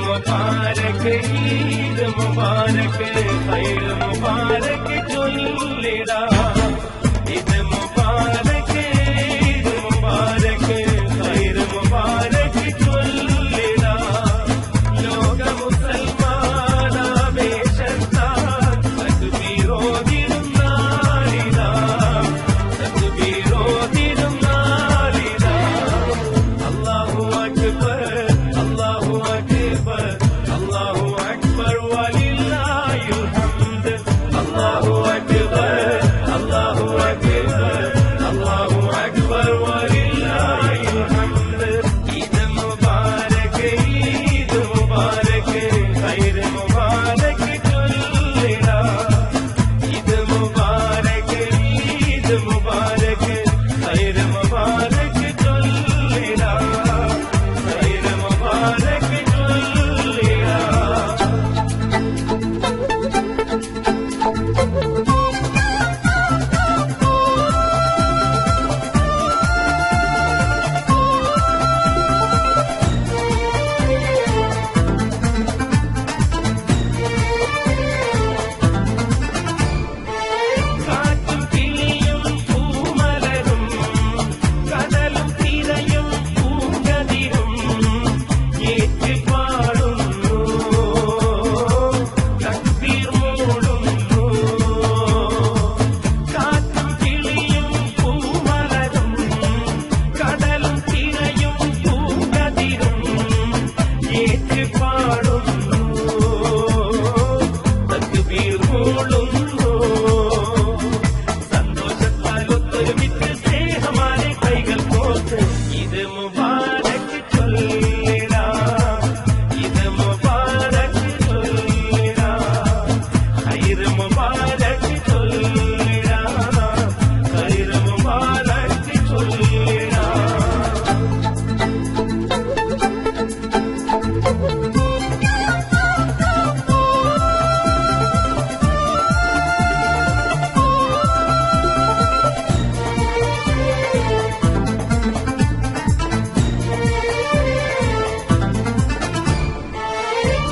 മുബാരക് ഈദ് മുബാരക് ഖൈർ മുബാരക് ചൊല്ലിടാ ഈദ് മുബാരക് ഈദ് മുബാരക് ഖൈർ മുബാരക് ചൊല്ലിടാ ലോക മുസൽമാനാവേശത്താൽ തക്ബീറോതിടുന്നാളിതാ തക്ബീറോതിടുന്നാളിതാ അല്ലാഹു അക്ബർ അല്ലാഹു അക്ബർ അല്ലാഹു അക്ബർ വലില്ലാഹിൽ ഹംദ് അല്ലാഹു അക്ബർ അല്ലാഹു അക്ബർ അല്ലാഹു അക്ബർ വലില്ലാഹിൽ ഹംദ് ഈദ് മുബാരക് ഈദ് മുബാരക് ഖൈർ മുബാരക് ചൊല്ലിടാ ഈദ് മുബാരക് ഈദ് മുബാരക് ഖൈർ മുബാരക് ചൊല്ലിടാ ഖൈർ മുബാരക് ചൊല്ലിടാ കാറ്റും കിളിയും പൂമലരും കടലും തിരയും പൂങ്കതിരും ഏറ്റുപാടുന്നു തക്ബീർ മൂടുന്നു കാറ്റും കിളിയും പൂമലരും കടലും തിരയും പൂങ്കതിരും ഏറ്റുപാടുന്നു തക്ബീർ മൂടുന്നു സന്തോഷത്താൽ ഒത്തൊരുമിച്ച് സ്നേഹമാരെ കൈകൾ കോർത്ത് ഈദ് മുബാരക് ചൊല്ലിടാ ഈദ് മുബാരക് ചൊല്ലിടാ ഖൈർ മുബാരക് ചൊല്ലിടാ ഖൈർ മുബാരക് ചൊല്ലിടാ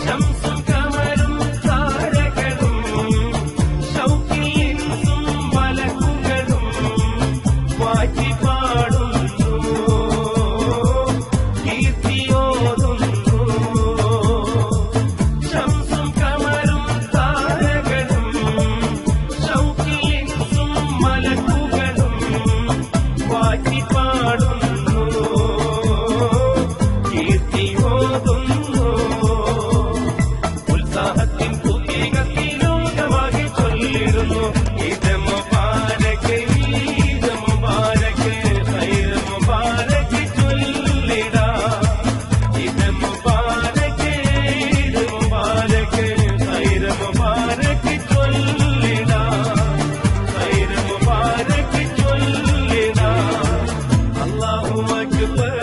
ശംസും കമരും താരകളും ശൗക്കിൽ ഇൻസും മലക്കുകളും വാഴ്ത്തി പാടുന്നു കീർത്തിയോതുന്നു ശംസും കമരും താരകളും ശൗക്കിൽ ഇൻസും മലക്കുകളും വാഴ്ത്തി പാടുന്നു കീർത്തിയോതുന്നു ഉത്സാഹത്തിൻ പുതികത്തിൽ ലോകമാകെ ചൊല്ലിടുന്നു ഈദ് മുബാരക് ഈദ് മുബാരക് ഖൈർ മുബാരക് ചൊല്ലിടാ ഈദ് മുബാരക് ഈദ് മുബാരക് ഖൈർ മുബാരക് ചൊല്ലിടാ ഖൈർ മുബാരക് ചൊല്ലിടാ അല്ലാഹു അക്ബർ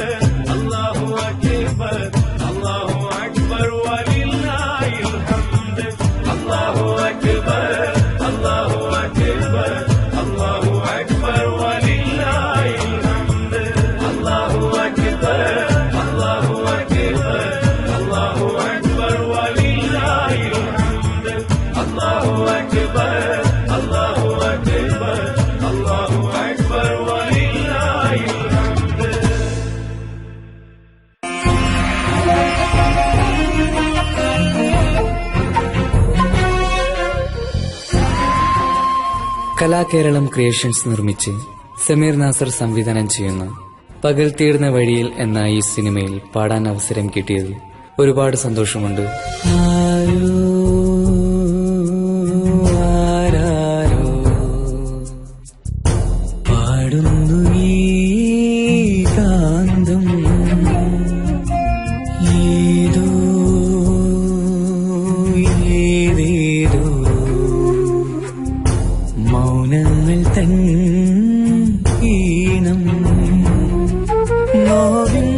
അല്ലാഹു അക്ബർ അല്ലാഹു അക്ബർ വലില്ലാഹിൽ ഹംദ് അല്ലാഹു അക്ബർ അല്ലാഹു അക്ബർ അല്ലാഹു അക്ബർ വലില്ലാഹിൽ ഹംദ് അല്ലാഹു അക്ബർ അല്ലാഹു അക്ബർ അല്ലാഹു അക്ബർ വലില്ലാഹിൽ ഹംദ് അല്ലാഹു അക്ബർ അല്ലാഹു അക്ബർ അല്ലാഹു അക്ബർ വലില്ലാഹിൽ ഹംദ് കലാകേരളം ക്രിയേഷൻസ് നിർമ്മിച്ച് സമീർ നാസർ സംവിധാനം ചെയ്യുന്ന പകൽ തീർന്ന വഴിയിൽ എന്ന ഈ സിനിമയിൽ പാടാൻ അവസരം കിട്ടിയത് ഒരുപാട് സന്തോഷമുണ്ട്. ആരാരോ പാടുന്നു ഈ കാന്തം ഏതോ ഏതേതോ മൗനങ്ങൾ തൻ ഈണം നോവിൻ.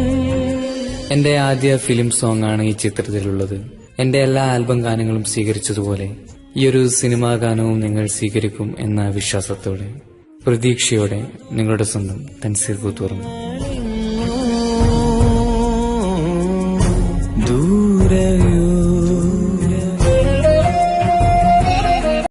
എന്റെ ആദ്യ ഫിലിം സോങ് ആണ് ഈ ചിത്രത്തിലുള്ളത്. എന്റെ എല്ലാ ആൽബം ഗാനങ്ങളും സ്വീകരിച്ചതുപോലെ ഈ ഒരു സിനിമാ ഗാനവും നിങ്ങൾ സ്വീകരിക്കും എന്ന വിശ്വാസത്തോടെ പ്രതീക്ഷയോടെ നിങ്ങളുടെ സ്വന്തം തൻസീർ കൂത്തുറന്നു. ദൂര love you.